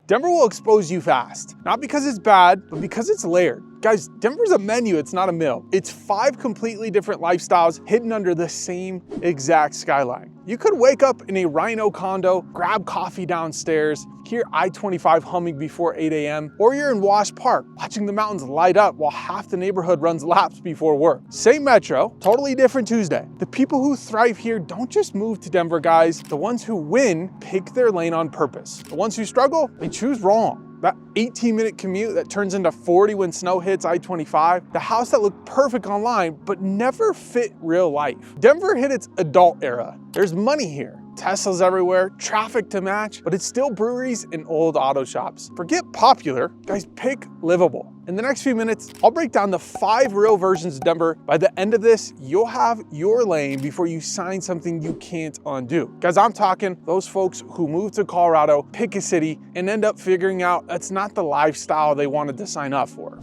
Denver will expose you fast. Not because it's bad, but because it's layered. Guys, Denver's a menu, it's not a meal. It's 5 completely different lifestyles hidden under the same exact skyline. You could wake up in a RiNo condo, grab coffee downstairs, hear I-25 humming before 8 a.m., or you're in Wash Park, watching the mountains light up while half the neighborhood runs laps before work. Same metro, totally different Tuesday. The people who thrive here don't just move to Denver, guys. The ones who win pick their lane on purpose. The ones who struggle, they choose wrong. That 18-minute commute that turns into 40 when snow hits I-25, the house that looked perfect online but never fit real life. Denver hit its adult era. There's money here. Teslas everywhere, traffic to match, but it's still breweries and old auto shops. Forget popular, guys, pick livable. In the next few minutes, I'll break down the 5 real versions of Denver. By the end of this, you'll have your lane before you sign something you can't undo. Guys, I'm talking those folks who move to Colorado, pick a city, and end up figuring out that's not the lifestyle they wanted to sign up for.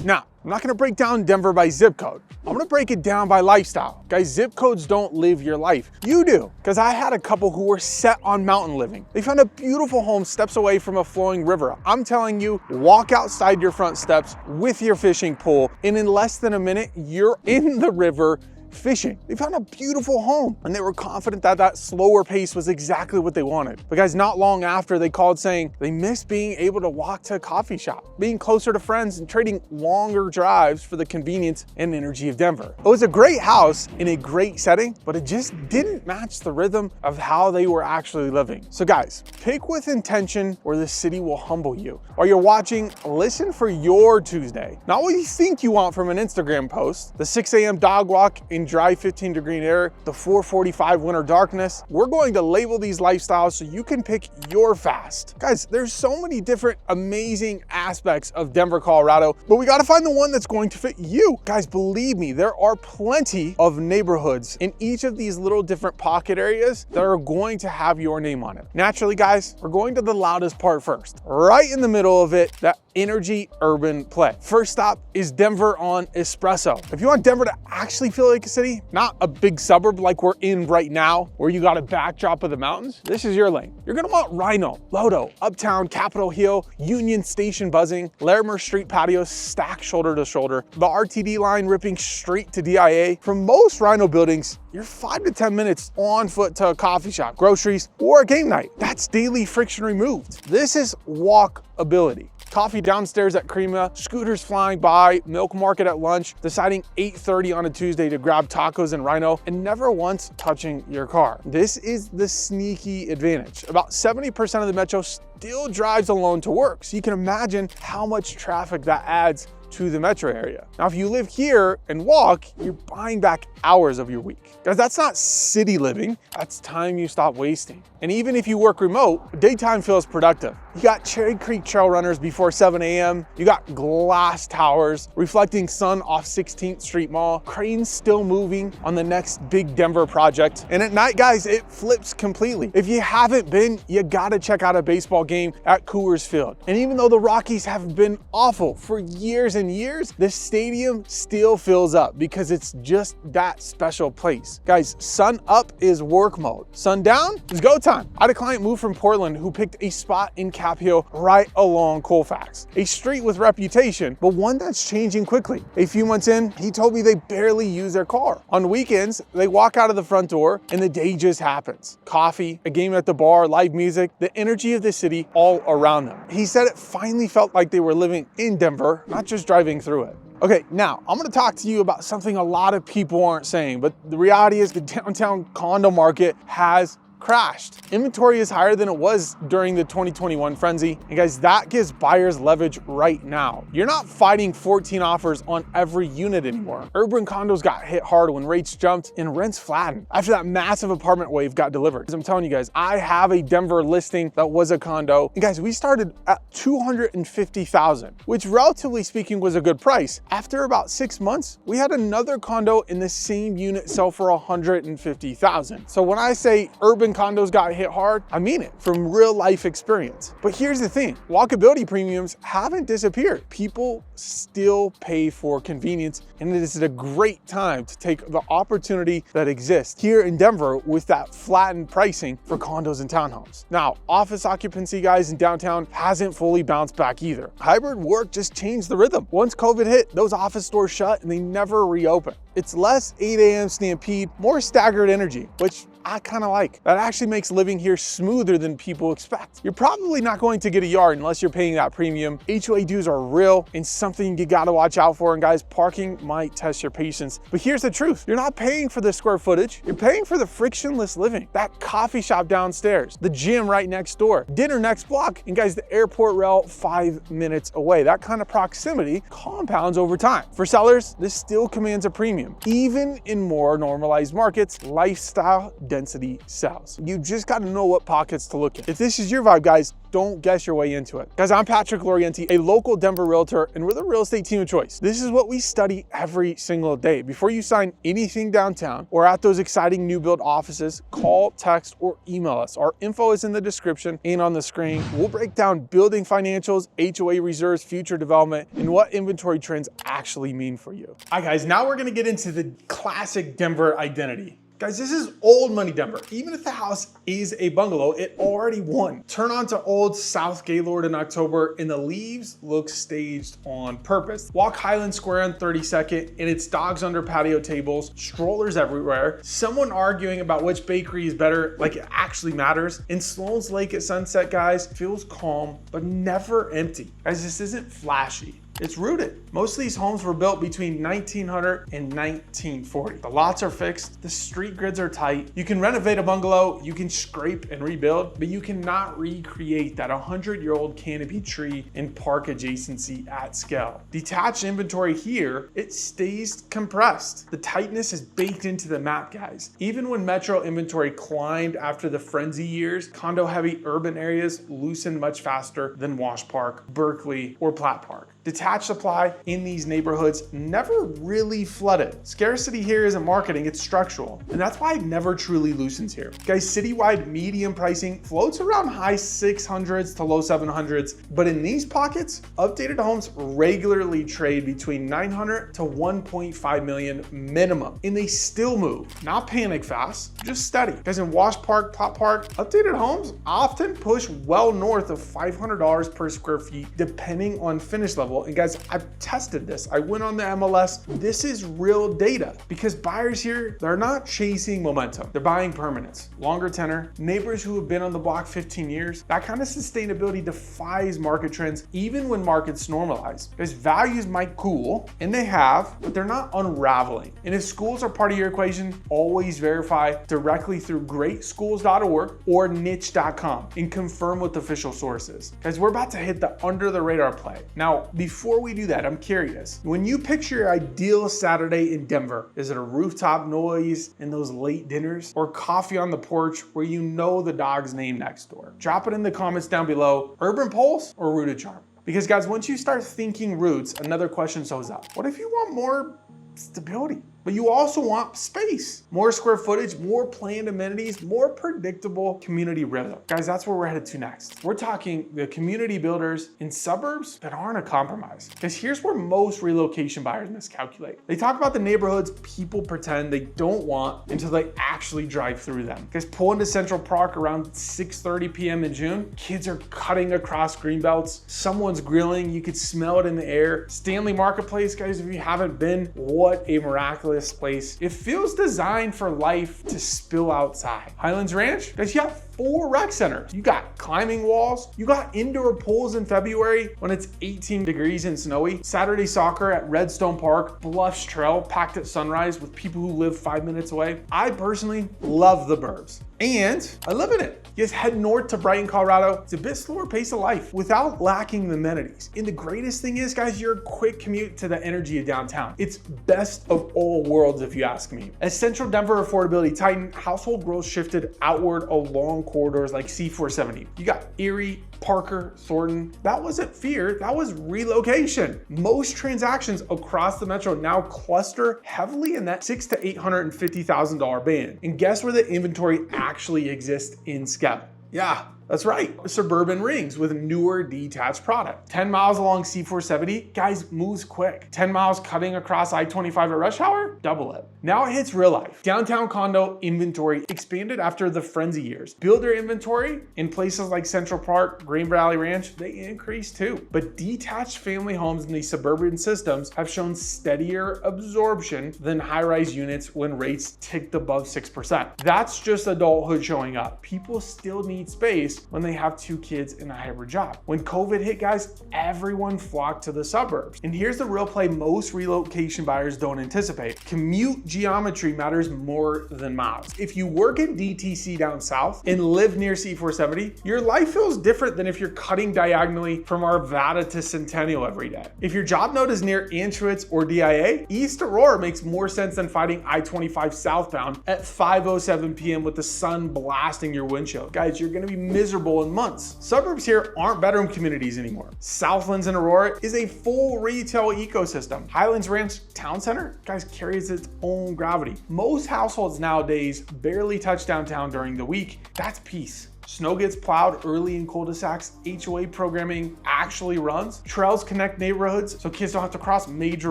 Now, I'm not gonna break down Denver by zip code. I'm gonna break it down by lifestyle. Guys, zip codes don't live your life. You do, because I had a couple who were set on mountain living. They found a beautiful home steps away from a flowing river. I'm telling you, walk outside your front steps with your fishing pole, and in less than a minute, you're in the river fishing. They found a beautiful home and they were confident that that slower pace was exactly what they wanted. But guys, not long after, they called saying they missed being able to walk to a coffee shop, being closer to friends, and trading longer drives for the convenience and energy of Denver. It was a great house in a great setting, but it just didn't match the rhythm of how they were actually living. So guys, pick with intention or the city will humble you. While you're watching, listen for your Tuesday. Not what you think you want from an Instagram post, the 6 a.m. dog walk in dry 15-degree air, the 4:45 winter darkness. We're going to label these lifestyles so you can pick your fast. Guys, there's so many different amazing aspects of Denver, Colorado, but we got to find the one that's going to fit you. Guys, believe me, there are plenty of neighborhoods in each of these little different pocket areas that are going to have your name on it. Naturally, guys, we're going to the loudest part first. Right in the middle of it, that energy urban play. First stop is Denver on Espresso. If you want Denver to actually feel like a city, not a big suburb like we're in right now, where you got a backdrop of the mountains, this is your lane. You're gonna want RiNo, LoDo, Uptown, Capitol Hill, Union Station buzzing, Larimer Street patios stacked shoulder to shoulder, the RTD line ripping straight to DIA. From most RiNo buildings, you're 5 to 10 minutes on foot to a coffee shop, groceries, or a game night. That's daily friction removed. This is walkability. Coffee downstairs at Crema, scooters flying by, milk market at lunch, deciding 8:30 on a Tuesday to grab tacos in RiNo, and never once touching your car. This is the sneaky advantage. About 70% of the metro still drives alone to work, so you can imagine how much traffic that adds to the metro area. Now, if you live here and walk, you're buying back hours of your week. Guys, that's not city living, that's time you stop wasting. And even if you work remote, daytime feels productive. You got Cherry Creek trail runners before 7 a.m. You got glass towers reflecting sun off 16th Street Mall, cranes still moving on the next big Denver project. And at night, guys, it flips completely. If you haven't been, you gotta check out a baseball game at Coors Field. And even though the Rockies have been awful for years and years, the stadium still fills up because it's just that special place. Guys, sun up is work mode. Sun down is go time. I had a client move from Portland who picked a spot in Cap Hill right along Colfax, a street with reputation, but one that's changing quickly. A few months in, he told me they barely use their car. On weekends, they walk out of the front door and the day just happens. Coffee, a game at the bar, live music, the energy of the city all around them. He said it finally felt like they were living in Denver, not just driving through it. Okay, now I'm gonna talk to you about something a lot of people aren't saying, but the reality is the downtown condo market has crashed. Inventory is higher than it was during the 2021 frenzy. And guys, that gives buyers leverage right now. You're not fighting 14 offers on every unit anymore. Urban condos got hit hard when rates jumped and rents flattened after that massive apartment wave got delivered. As I'm telling you guys, I have a Denver listing that was a condo. And guys, we started at $250,000, which relatively speaking was a good price. After about 6 months, we had another condo in the same unit sell for $150,000. So when I say urban condos got hit hard, I mean it, from real life experience. But here's the thing, walkability premiums haven't disappeared. People still pay for convenience, and it is a great time to take the opportunity that exists here in Denver with that flattened pricing for condos and townhomes. Now, office occupancy, guys, in downtown hasn't fully bounced back either. Hybrid work just changed the rhythm. Once COVID hit, those office stores shut and they never reopened. It's less 8 a.m. stampede, more staggered energy, which I kind of like. That actually makes living here smoother than people expect. You're probably not going to get a yard unless you're paying that premium. HOA dues are real and something you gotta watch out for. And guys, parking might test your patience. But here's the truth. You're not paying for the square footage. You're paying for the frictionless living. That coffee shop downstairs, the gym right next door, dinner next block, and guys, the airport rail 5 minutes away. That kind of proximity compounds over time. For sellers, this still commands a premium. Even in more normalized markets, lifestyle density sells. You just got to know what pockets to look at. If this is your vibe, guys, don't guess your way into it. Guys, I'm Patrick Laurienti, a local Denver realtor, and we're the real estate team of choice. This is what we study every single day. Before you sign anything downtown or at those exciting new build offices, call, text, or email us. Our info is in the description and on the screen. We'll break down building financials, HOA reserves, future development, and what inventory trends actually mean for you. All right, guys, now we're gonna get into the classic Denver identity. Guys, this is old money Denver. Even if the house is a bungalow, it already won. Turn on to old South Gaylord in October and the leaves look staged on purpose. Walk Highland Square on 32nd and it's dogs under patio tables, strollers everywhere, someone arguing about which bakery is better like it actually matters. And Sloan's Lake at sunset, guys, feels calm but never empty. Guys, this isn't flashy. It's rooted. Most of these homes were built between 1900 and 1940. The lots are fixed, the street grids are tight. You can renovate a bungalow, you can scrape and rebuild, but you cannot recreate that 100-year-old canopy tree and park adjacency at scale. Detached inventory here, it stays compressed. The tightness is baked into the map, guys. Even when metro inventory climbed after the frenzy years, condo-heavy urban areas loosened much faster than Wash Park, Berkeley, or Platt Park. Detached supply in these neighborhoods never really flooded. Scarcity here isn't marketing, it's structural. And that's why it never truly loosens here. Guys, citywide median pricing floats around high 600s to low 700s, but in these pockets, updated homes regularly trade between 900 to 1.5 million minimum. And they still move, not panic fast, just steady. Guys, in Wash Park, Platt Park, updated homes often push well north of $500 per square feet, depending on finish level. And guys, I've tested this. I went on the MLS. This is real data because buyers here, they're not chasing momentum. They're buying permanence, longer tenor, neighbors who have been on the block 15 years. That kind of sustainability defies market trends, even when markets normalize. Because values might cool, and they have, but they're not unraveling. And if schools are part of your equation, always verify directly through greatschools.org or niche.com and confirm with official sources. Guys, we're about to hit the under the radar play. Now, before we do that, I'm curious, when you picture your ideal Saturday in Denver, is it a rooftop noise and those late dinners or coffee on the porch where you know the dog's name next door? Drop it in the comments down below. Urban Pulse or Rooted Charm? Because guys, once you start thinking roots, another question shows up. What if you want more stability? But you also want space, more square footage, more planned amenities, more predictable community rhythm. Guys, that's where we're headed to next. We're talking the community builders in suburbs that aren't a compromise. Because here's where most relocation buyers miscalculate. They talk about the neighborhoods people pretend they don't want until they actually drive through them. Guys, pull into Central Park around 6:30 p.m. in June. Kids are cutting across green belts. Someone's grilling. You could smell it in the air. Stanley Marketplace, guys, if you haven't been, what a miraculous place. It feels designed for life to spill outside. Highlands Ranch, guys, you have 4 rec centers. You got climbing walls. You got indoor pools in February when it's 18 degrees and snowy. Saturday soccer at Redstone Park. Bluffs Trail packed at sunrise with people who live 5 minutes away. I personally love the burbs and I live in it. You just head north to Brighton, Colorado. It's a bit slower pace of life without lacking the amenities. And the greatest thing is, guys, you're a quick commute to the energy of downtown. It's best of all worlds, if you ask me. As Central Denver affordability tightened, household growth shifted outward along corridors like C470. You got Erie, Parker, Thornton. That wasn't fear, that was relocation. Most transactions across the metro now cluster heavily in that $600,000 to $850,000 band. And guess where the inventory actually exist in scale. Yeah, that's right. Suburban rings with newer detached product. 10 miles along C470, guys, moves quick. 10 miles cutting across I-25 at rush hour, double it. Now it hits real life. Downtown condo inventory expanded after the frenzy years. Builder inventory in places like Central Park, Green Valley Ranch, they increased too. But detached family homes in these suburban systems have shown steadier absorption than high-rise units when rates ticked above 6%. That's just adulthood showing up. People still need space when they have 2 kids and a hybrid job. When COVID hit, guys, everyone flocked to the suburbs. And here's the real play most relocation buyers don't anticipate. Commute geometry matters more than miles. If you work in DTC down south and live near C470, your life feels different than if you're cutting diagonally from Arvada to Centennial every day. If your job node is near Anschutz or DIA, East Aurora makes more sense than fighting I-25 southbound at 5:07 p.m. with the sun blasting your windshield. Guys, you're gonna be miserable in months. Suburbs here aren't bedroom communities anymore. Southlands and Aurora is a full retail ecosystem. Highlands Ranch Town Center, guys, carries its own gravity. Most households nowadays barely touch downtown during the week. That's peace. Snow gets plowed early in cul-de-sacs. HOA programming actually runs. Trails connect neighborhoods so kids don't have to cross major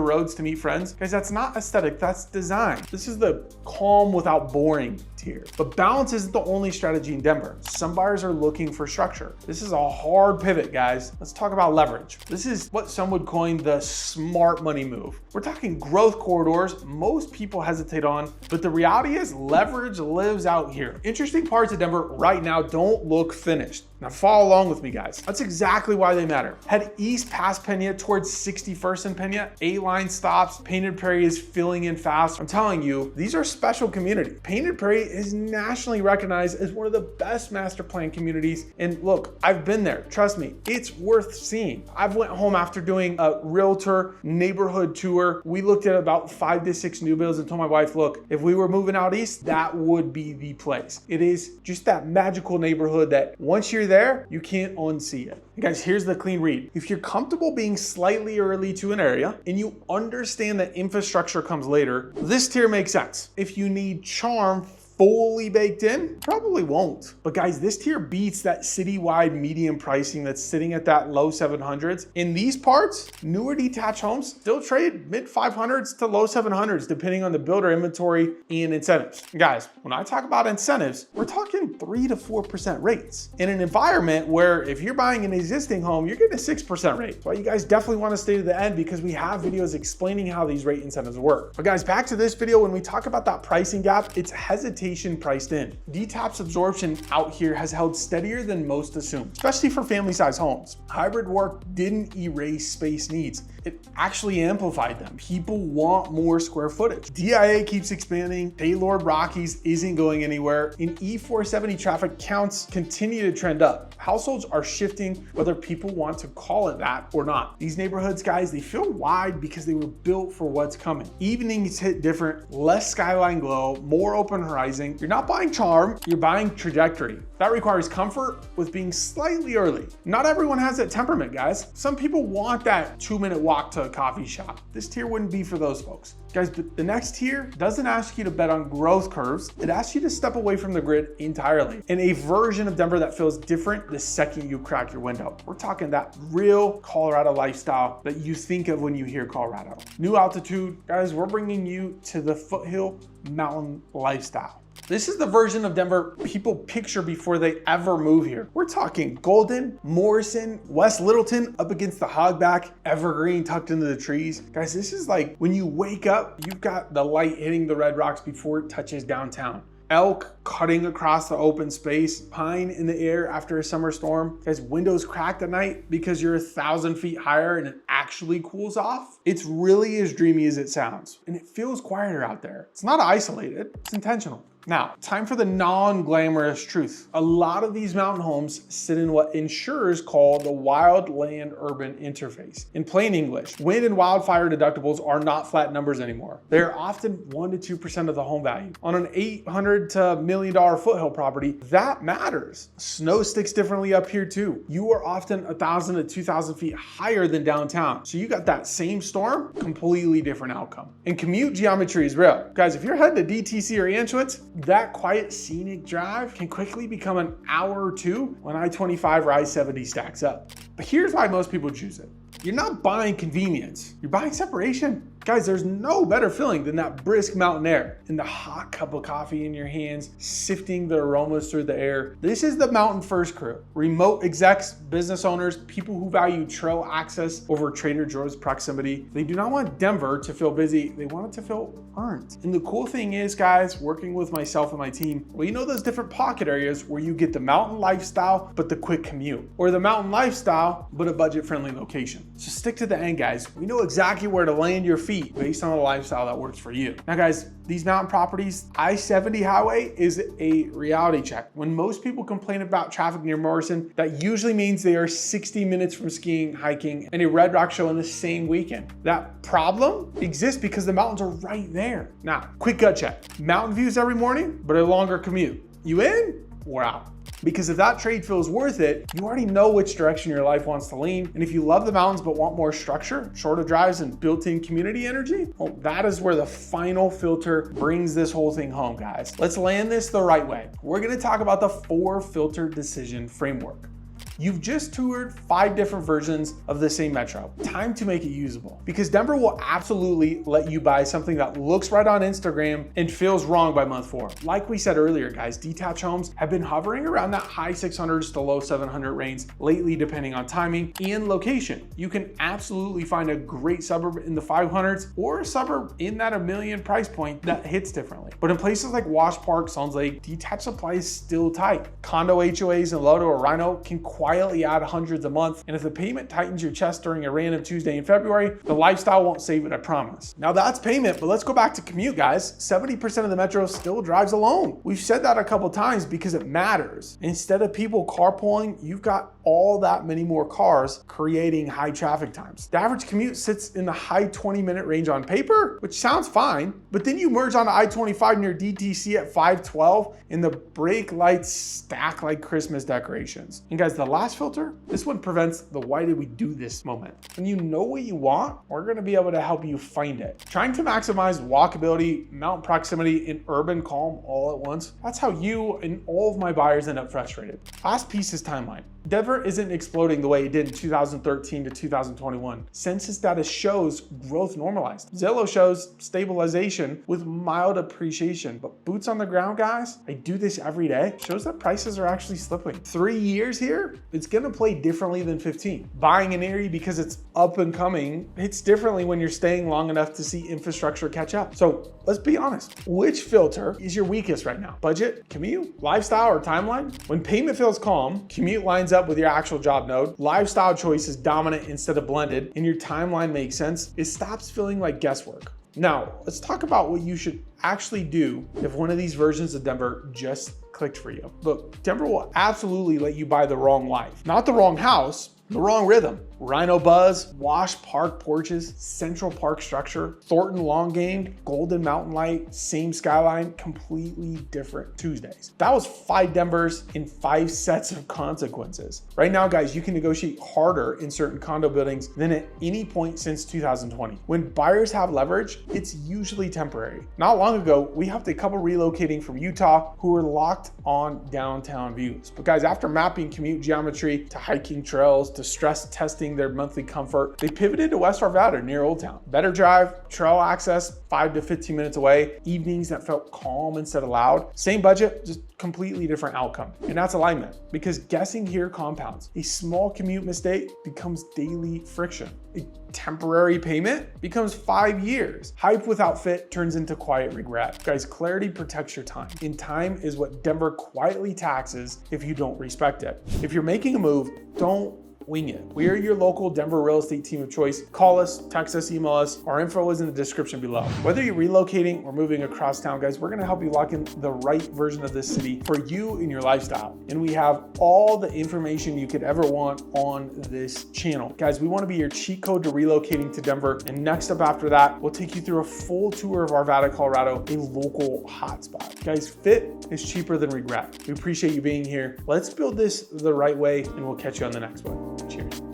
roads to meet friends. Guys, that's not aesthetic, that's design. This is the calm without boring tier. But balance isn't the only strategy in Denver. Some buyers are looking for structure. This is a hard pivot, guys. Let's talk about leverage. This is what some would coin the smart money move. We're talking growth corridors most people hesitate on, but the reality is leverage lives out here. Interesting parts of Denver right now don't look finished. Now follow along with me, guys. That's exactly why they matter. Head east past Pena towards 61st and Pena. 8-line stops. Painted Prairie is filling in fast. I'm telling you, these are special communities. Painted Prairie is nationally recognized as one of the best master plan communities. And look, I've been there. Trust me, it's worth seeing. I've went home after doing a realtor neighborhood tour. We looked at about 5 to 6 new builds and told my wife, look, if we were moving out east, that would be the place. It is just that magical neighborhood that once you're there, you can't unsee it. And guys, here's the clean read. If you're comfortable being slightly early to an area and you understand that infrastructure comes later, this tier makes sense. If you need charm fully baked in, probably won't. But guys, this tier beats that citywide median pricing that's sitting at that low 700s. In these parts, newer detached homes still trade mid 500s to low 700s, depending on the builder inventory and incentives. Guys, when I talk about incentives, we're talking 3 to 4% rates in an environment where if you're buying an existing home, you're getting a 6% rate. So you guys definitely want to stay to the end because we have videos explaining how these rate incentives work. But guys, back to this video, when we talk about that pricing gap, it's hesitation priced in. Detached absorption out here has held steadier than most assume, especially for family size homes. Hybrid work didn't erase space needs. It actually amplified them. People want more square footage. DIA keeps expanding. Gaylord Rockies isn't going anywhere. And E470 traffic counts continue to trend up. Households are shifting whether people want to call it that or not. These neighborhoods, guys, they feel wide because they were built for what's coming. Evenings hit different, less skyline glow, more open horizon. You're not buying charm, you're buying trajectory. That requires comfort with being slightly early. Not everyone has that temperament, guys. Some people want that 2-minute walk to a coffee shop. This tier wouldn't be for those folks. Guys, but the next tier doesn't ask you to bet on growth curves. It asks you to step away from the grid entirely. In a version of Denver that feels different the second you crack your window. We're talking that real Colorado lifestyle that you think of when you hear Colorado. New altitude, guys, we're bringing you to the foothill mountain lifestyle. This is the version of Denver people picture before they ever move here. We're talking Golden, Morrison, West Littleton up against the hogback, Evergreen tucked into the trees. Guys, this is like when you wake up, you've got the light hitting the red rocks before it touches downtown. Elk cutting across the open space, pine in the air after a summer storm. Guys, windows cracked at night because you're 1,000 feet higher and it actually cools off. It's really as dreamy as it sounds. And it feels quieter out there. It's not isolated, it's intentional. Now, time for the non-glamorous truth. A lot of these mountain homes sit in what insurers call the wild land urban interface. In plain English, wind and wildfire deductibles are not flat numbers anymore. They're often 1 to 2% of the home value. On an $800 to $1 million Foothill property, that matters. Snow sticks differently up here too. You are often 1,000 to 2,000 feet higher than downtown. So you got that same storm, completely different outcome. And commute geometry is real. Guys, if you're heading to DTC or Anschutz, that quiet scenic drive can quickly become an hour or two when I-25 or I-70 stacks up. But here's why most people choose it. You're not buying convenience, you're buying separation. Guys, there's no better feeling than that brisk mountain air and the hot cup of coffee in your hands, sifting the aromas through the air. This is the Mountain First crew. Remote execs, business owners, people who value trail access over Trader Joe's proximity. They do not want Denver to feel busy, they want it to feel earned. And the cool thing is, guys, working with myself and my team, well, you know those different pocket areas where you get the mountain lifestyle, but the quick commute, or the mountain lifestyle, but a budget-friendly location. So stick to the end, guys. We know exactly where to land your feet based on the lifestyle that works for you. Now, guys, these mountain properties, I-70 highway is a reality check. When most people complain about traffic near Morrison, that usually means they are 60 minutes from skiing, hiking, and a Red Rock show in the same weekend. That problem exists because the mountains are right there. Now, quick gut check. Mountain views every morning, but a longer commute. You in? We're out. Because if that trade feels worth it, you already know which direction your life wants to lean. And if you love the mountains but want more structure, shorter drives, and built-in community energy, well, that is where the final filter brings this whole thing home, guys. Let's land this the right way. We're gonna talk about the 4-filter decision framework. You've just toured 5 different versions of the same metro. Time to make it usable. Because Denver will absolutely let you buy something that looks right on Instagram and feels wrong by month 4. Like we said earlier, guys, detached homes have been hovering around that high 600s to low 700 range lately, depending on timing and location. You can absolutely find a great suburb in the 500s or a suburb in that $1 million price point that hits differently. But in places like Wash Park, Sons Lake, detached supply is still tight. Condo HOAs in LoDo or RiNo can quietly add hundreds a month, and if the payment tightens your chest during a random Tuesday in February, the lifestyle won't save it, I promise. Now that's payment, but let's go back to commute, guys. 70% of the metro still drives alone. We've said that a couple times because it matters. Instead of people carpooling, you've got all that many more cars creating high traffic times. The average commute sits in the high 20-minute range on paper, which sounds fine, but then you merge onto I-25 near DTC at 512 and the brake lights stack like Christmas decorations. And guys, the last filter, this one prevents the why did we do this moment. When you know what you want, we're gonna be able to help you find it. Trying to maximize walkability, mountain proximity, and urban calm all at once, that's how you and all of my buyers end up frustrated. Last piece is timeline. Denver isn't exploding the way it did in 2013 to 2021. Census data shows growth normalized. Zillow shows stabilization with mild appreciation. But boots on the ground, guys, I do this every day, shows that prices are actually slipping. 3 years here, it's gonna play differently than 15. Buying an area because it's up and coming hits differently when you're staying long enough to see infrastructure catch up. So let's be honest, which filter is your weakest right now? Budget, commute, lifestyle, or timeline? When payment feels calm, commute lines up with your actual job node, lifestyle choice is dominant instead of blended, and your timeline makes sense, it stops feeling like guesswork. Now, let's talk about what you should actually do if one of these versions of Denver just clicked for you. Look, Denver will absolutely let you buy the wrong life. Not the wrong house, the wrong rhythm. RiNo buzz, Wash Park porches, Central Park structure, Thornton long game, Golden Mountain light, same skyline, completely different Tuesdays. That was 5 Denvers in 5 sets of consequences. Right now, guys, you can negotiate harder in certain condo buildings than at any point since 2020. When buyers have leverage, it's usually temporary. Not long ago, we helped a couple relocating from Utah who were locked on downtown views. But guys, after mapping commute geometry to hiking trails to stress testing their monthly comfort, they pivoted to West Arvada near Old Town. Better drive, trail access, 5 to 15 minutes away, evenings that felt calm instead of loud. Same budget, just completely different outcome. And that's alignment, because guessing here compounds. A small commute mistake becomes daily friction. A temporary payment becomes 5 years. Hype without fit turns into quiet regret. Guys, clarity protects your time. And time is what Denver quietly taxes if you don't respect it. If you're making a move, don't wing it. We are your local Denver real estate team of choice. Call us, text us, email us. Our info is in the description below. Whether you're relocating or moving across town, guys, we're gonna help you lock in the right version of this city for you and your lifestyle. And we have all the information you could ever want on this channel. Guys, we wanna be your cheat code to relocating to Denver. And next up after that, we'll take you through a full tour of Arvada, Colorado, a local hotspot. Guys, fit is cheaper than regret. We appreciate you being here. Let's build this the right way, and we'll catch you on the next one. Cheers.